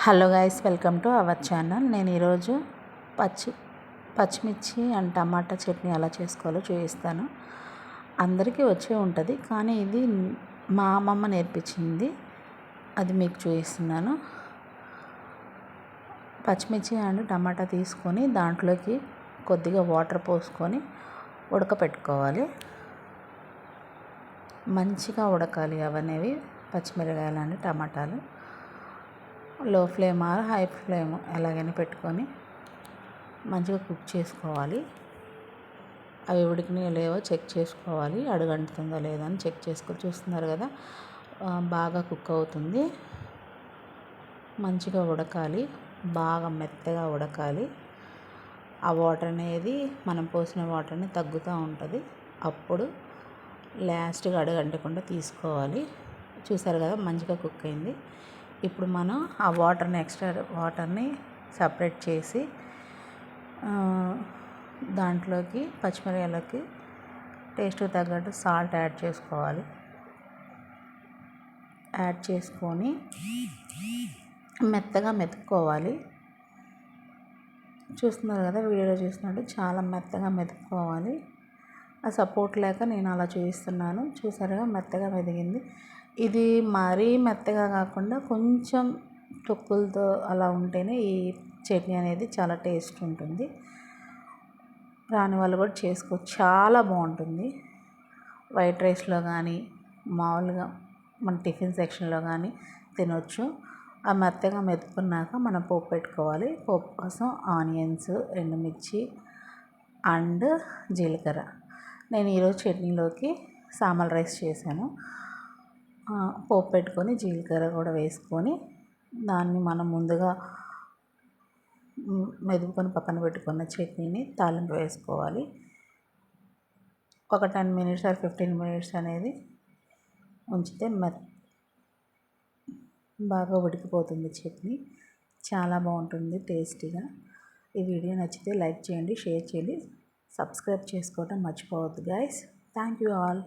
Hello guys, welcome to our channel. నేను ఈరోజు పచ్చిమిర్చి అండ్ టమాటా చట్నీ ఎలా చేసుకోవాలో చూపిస్తాను. అందరికీ వచ్చే ఉంటుంది, కానీ ఇది మా అమ్మమ్మ నేర్పించింది, అది మీకు చూపిస్తున్నాను. పచ్చిమిర్చి అండ్ టమాటా తీసుకొని దాంట్లోకి కొద్దిగా వాటర్ పోసుకొని ఉడకపెట్టుకోవాలి. మంచిగా ఉడకాలి అవనేవి పచ్చిమిరకాయలు అండ్ టమాటాలు. లో ఫ్లేమ్ ఆర్ హై ఫ్లేమ్ ఎలాగైనా పెట్టుకొని మంచిగా కుక్ చేసుకోవాలి. అవి ఉడికినాయో లేవో చెక్ చేసుకోవాలి. అడుగంటుతుందో లేదో అని చెక్ చేసుకొని చూస్తున్నారు కదా, బాగా కుక్ అవుతుంది. మంచిగా ఉడకాలి, బాగా మెత్తగా ఉడకాలి. ఆ వాటర్ అనేది మనం పోసిన వాటర్ని తగ్గుతూ ఉంటుంది. అప్పుడు లాస్ట్గా అడుగంటకుండా తీసుకోవాలి. చూసారు కదా, మంచిగా కుక్ అయింది. ఇప్పుడు మనం ఆ వాటర్ని ఎక్స్ట్రా వాటర్ని సపరేట్ చేసి దాంట్లోకి పచ్చిమిరపకాయలకి టేస్ట్కి తగ్గట్టు సాల్ట్ యాడ్ చేసుకోవాలి. యాడ్ చేసుకొని మెత్తగా మెతుక్కోవాలి. చూస్తున్నారు కదా, వీడియోలో చూసినట్టు చాలా మెత్తగా మెతుక్కోవాలి. ఆ సపోర్ట్ లేక నేను అలా చూపిస్తున్నాను. చూసారుగా, మెత్తగా మెదిగింది. ఇది మరీ మెత్తగా కాకుండా కొంచెం తొక్కులతో అలా ఉంటేనే ఈ చట్నీ అనేది చాలా టేస్ట్ ఉంటుంది. రాని వాళ్ళు కూడా చేసుకోవచ్చు, చాలా బాగుంటుంది. వైట్ రైస్లో కానీ మామూలుగా మన టిఫిన్ సెక్షన్లో కానీ తినొచ్చు. ఆ మెత్తగా మెతుకున్నాక మనం పోపు పెట్టుకోవాలి. పోపు కోసం ఆనియన్స్, ఎండుమిర్చి అండ్ జీలకర్ర. నేను ఈరోజు చట్నీలోకి సాంబార్ రైస్ చేశాను. పోపు పెట్టుకొని జీలకర్ర కూడా వేసుకొని దాన్ని మనం ముందుగా మెదుపుకొని పక్కన పెట్టుకున్న చట్నీని తాలింపు వేసుకోవాలి. ఒక 10 minutes or 15 minutes అనేది ఉంచితే బాగా ఉడికిపోతుంది చట్నీ. చాలా బాగుంటుంది టేస్టీగా. ఈ వీడియో నచ్చితే లైక్ చేయండి, షేర్ చేయండి, సబ్స్క్రైబ్ చేసుకోవడం మర్చిపోవద్దు గైస్. Thank you all.